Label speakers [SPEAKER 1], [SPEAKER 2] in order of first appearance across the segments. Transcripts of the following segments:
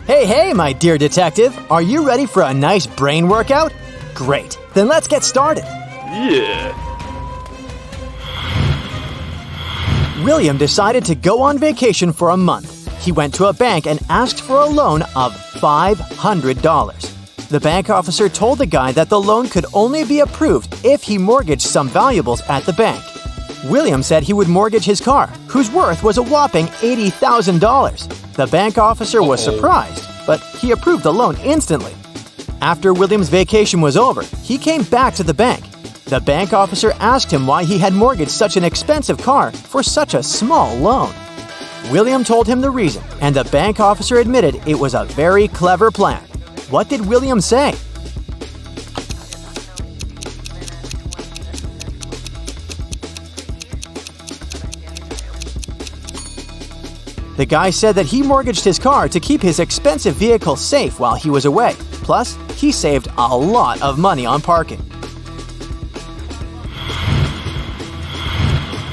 [SPEAKER 1] Hey, my dear detective, are you ready for a nice brain workout? Great, then let's get started.
[SPEAKER 2] Yeah.
[SPEAKER 1] William decided to go on vacation for a month. He went to a bank and asked for a loan of $500. The bank officer told the guy that the loan could only be approved if he mortgaged some valuables at the bank. William said he would mortgage his car, whose worth was a whopping $80,000. The bank officer was surprised, but he approved the loan instantly. After William's vacation was over, he came back to the bank. The bank officer asked him why he had mortgaged such an expensive car for such a small loan. William told him the reason, and the bank officer admitted it was a very clever plan. What did William say? The guy said that he mortgaged his car to keep his expensive vehicle safe while he was away. Plus, he saved a lot of money on parking.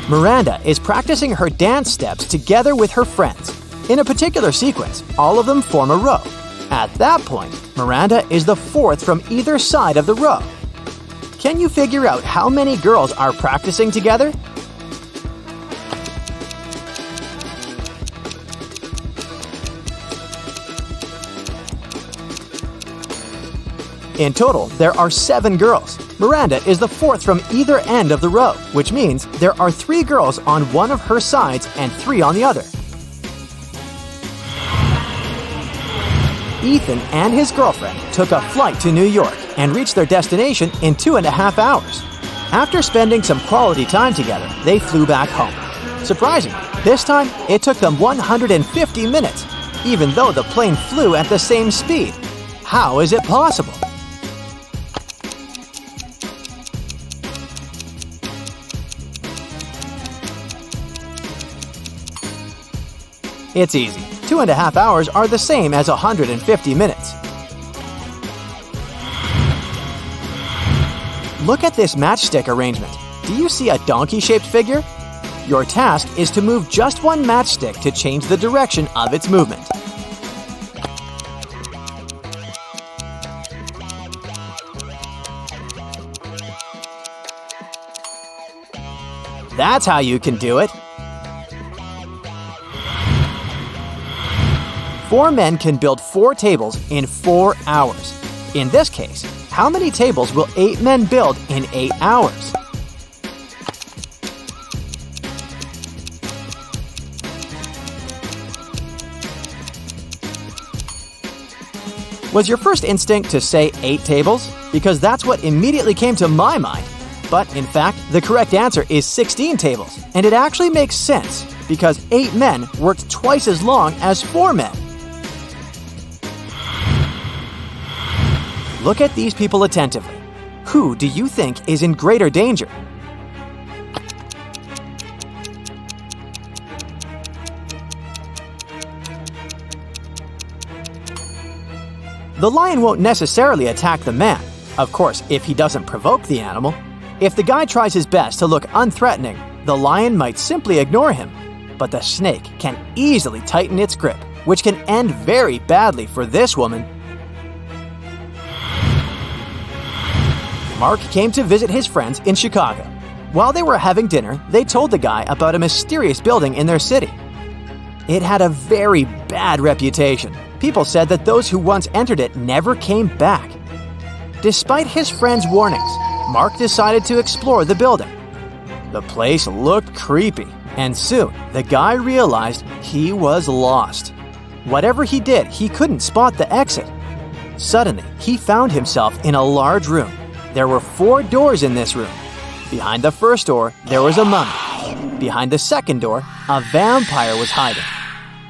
[SPEAKER 1] Miranda is practicing her dance steps together with her friends. In a particular sequence, all of them form a row. At that point, Miranda is the fourth from either side of the row. Can you figure out how many girls are practicing together? In total, there are 7 girls. Miranda is the fourth from either end of the row, which means there are 3 girls on one of her sides and 3 on the other. Ethan and his girlfriend took a flight to New York and reached their destination in 2.5 hours. After spending some quality time together, they flew back home. Surprisingly, this time it took them 150 minutes, even though the plane flew at the same speed. How is it possible? It's easy. 2.5 hours are the same as 150 minutes. Look at this matchstick arrangement. Do you see a donkey-shaped figure? Your task is to move just one matchstick to change the direction of its movement. That's how you can do it. 4 men can build 4 tables in 4 hours. In this case, how many tables will 8 men build in 8 hours? Was your first instinct to say 8 tables? Because that's what immediately came to my mind. But in fact, the correct answer is 16 tables. And it actually makes sense, because 8 men worked twice as long as 4 men. Look at these people attentively. Who do you think is in greater danger? The lion won't necessarily attack the man. Of course, if he doesn't provoke the animal. If the guy tries his best to look unthreatening, the lion might simply ignore him. But the snake can easily tighten its grip, which can end very badly for this woman. Mark came to visit his friends in Chicago. While they were having dinner, they told the guy about a mysterious building in their city. It had a very bad reputation. People said that those who once entered it never came back. Despite his friends' warnings, Mark decided to explore the building. The place looked creepy, and soon the guy realized he was lost. Whatever he did, he couldn't spot the exit. Suddenly, he found himself in a large room. There were 4 doors in this room. Behind the first door, there was a mummy. Behind the second door, a vampire was hiding.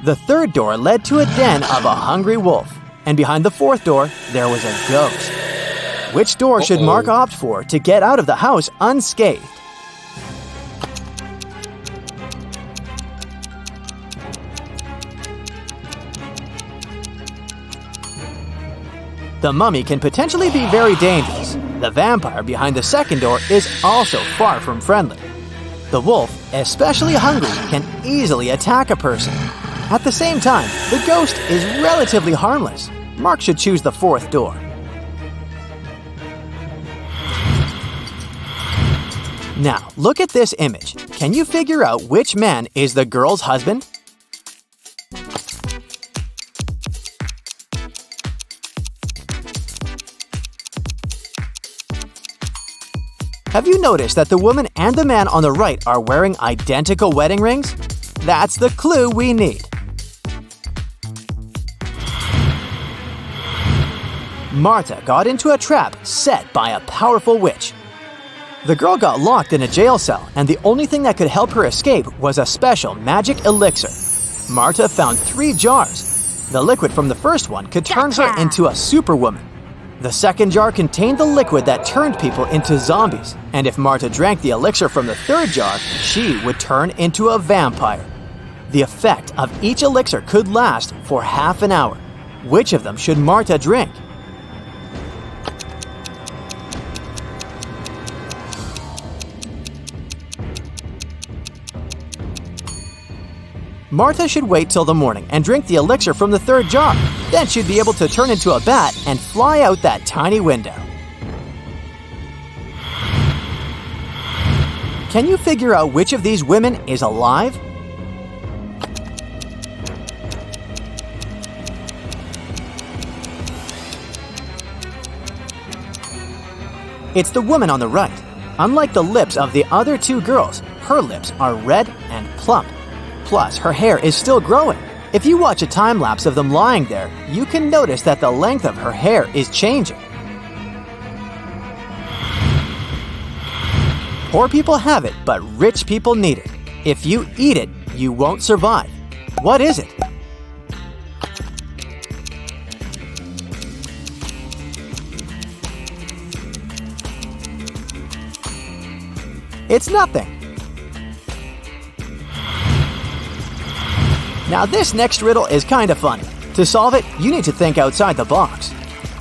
[SPEAKER 1] The third door led to a den of a hungry wolf. And behind the fourth door, there was a ghost. Which door should Mark opt for to get out of the house unscathed? The mummy can potentially be very dangerous. The vampire behind the second door is also far from friendly. The wolf, especially hungry, can easily attack a person. At the same time, the ghost is relatively harmless. Mark should choose the fourth door. Now, look at this image. Can you figure out which man is the girl's husband? Have you noticed that the woman and the man on the right are wearing identical wedding rings? That's the clue we need. Martha got into a trap set by a powerful witch. The girl got locked in a jail cell, and the only thing that could help her escape was a special magic elixir. Martha found 3 jars. The liquid from the first one could turn her into a superwoman. The second jar contained the liquid that turned people into zombies, and if Martha drank the elixir from the third jar, she would turn into a vampire. The effect of each elixir could last for half an hour. Which of them should Martha drink? Martha should wait till the morning and drink the elixir from the third jar. Then she'd be able to turn into a bat and fly out that tiny window. Can you figure out which of these women is alive? It's the woman on the right. Unlike the lips of the other 2 girls, her lips are red and plump. Plus, her hair is still growing. If you watch a time-lapse of them lying there, you can notice that the length of her hair is changing. Poor people have it, but rich people need it. If you eat it, you won't survive. What is it? It's nothing. Now this next riddle is kind of funny. To solve it, you need to think outside the box.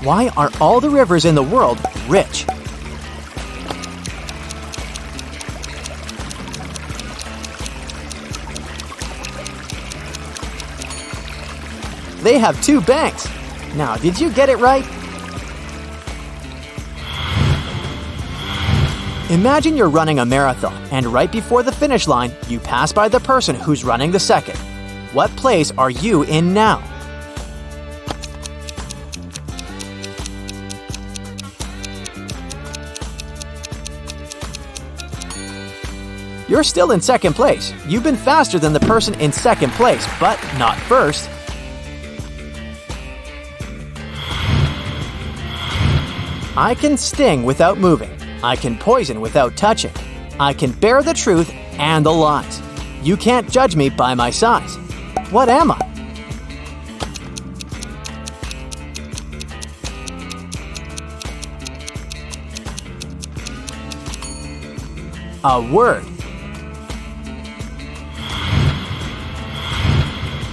[SPEAKER 1] Why are all the rivers in the world rich? They have 2 banks. Now, did you get it right? Imagine you're running a marathon, and right before the finish line, you pass by the person who's running the second. What place are you in now? You're still in second place. You've been faster than the person in second place, but not first. I can sting without moving. I can poison without touching. I can bear the truth and the lies. You can't judge me by my size. What am I? A word.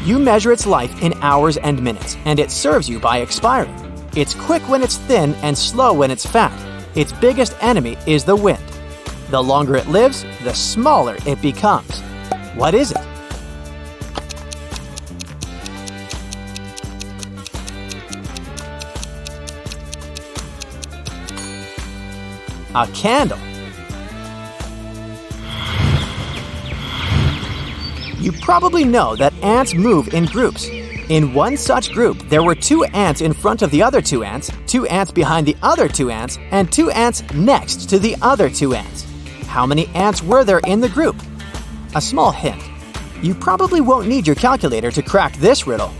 [SPEAKER 1] You measure its life in hours and minutes, and it serves you by expiring. It's quick when it's thin and slow when it's fat. Its biggest enemy is the wind. The longer it lives, the smaller it becomes. What is it? A candle. You probably know that ants move in groups. In one such group, there were 2 ants in front of the other 2 ants, 2 ants behind the other 2 ants, and 2 ants next to the other 2 ants. How many ants were there in the group? A small hint. You probably won't need your calculator to crack this riddle.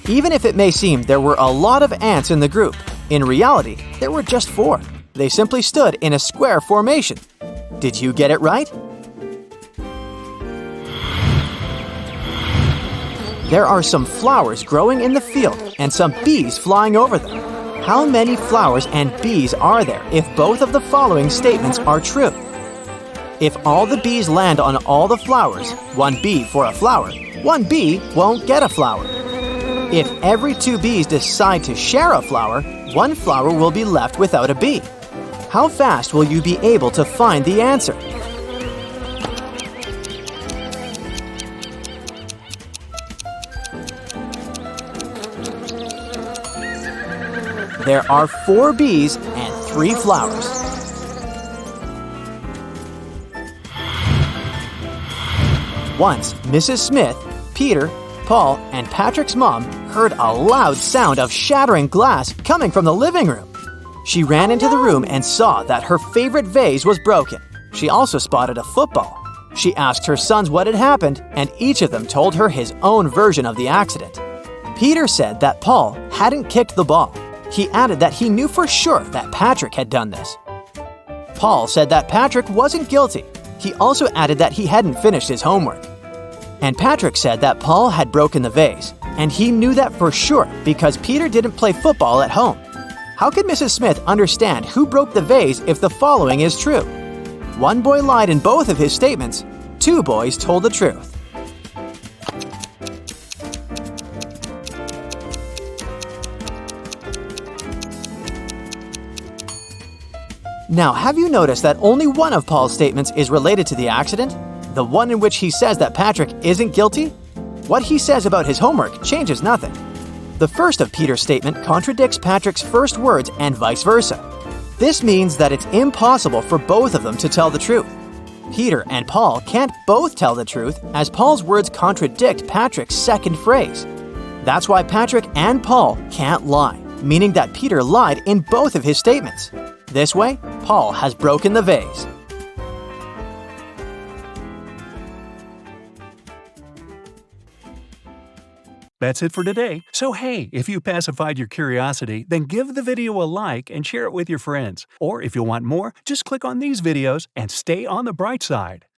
[SPEAKER 1] Even if it may seem there were a lot of ants in the group, in reality, there were just 4. They simply stood in a square formation. Did you get it right? There are some flowers growing in the field and some bees flying over them. How many flowers and bees are there if both of the following statements are true? If all the bees land on all the flowers, 1 bee for a flower, 1 bee won't get a flower. If every 2 bees decide to share a flower, 1 flower will be left without a bee. How fast will you be able to find the answer? There are 4 bees and 3 flowers. Once, Mrs. Smith, Peter, Paul, and Patrick's mom heard a loud sound of shattering glass coming from the living room. She ran into the room and saw that her favorite vase was broken. She also spotted a football. She asked her sons what had happened, and each of them told her his own version of the accident. Peter said that Paul hadn't kicked the ball. He added that he knew for sure that Patrick had done this. Paul said that Patrick wasn't guilty. He also added that he hadn't finished his homework. And Patrick said that Paul had broken the vase, and he knew that for sure because Peter didn't play football at home. How could Mrs. Smith understand who broke the vase if the following is true? 1 boy lied in both of his statements. 2 boys told the truth. Now, have you noticed that only one of Paul's statements is related to the accident? The one in which he says that Patrick isn't guilty? What he says about his homework changes nothing. The first of Peter's statement contradicts Patrick's first words and vice versa. This means that it's impossible for both of them to tell the truth. Peter and Paul can't both tell the truth as Paul's words contradict Patrick's second phrase. That's why Patrick and Paul can't lie, meaning that Peter lied in both of his statements. This way, Paul has broken the vase.
[SPEAKER 2] That's it for today. So hey, if you pacified your curiosity, then give the video a like and share it with your friends. Or if you want more, just click on these videos and stay on the bright side.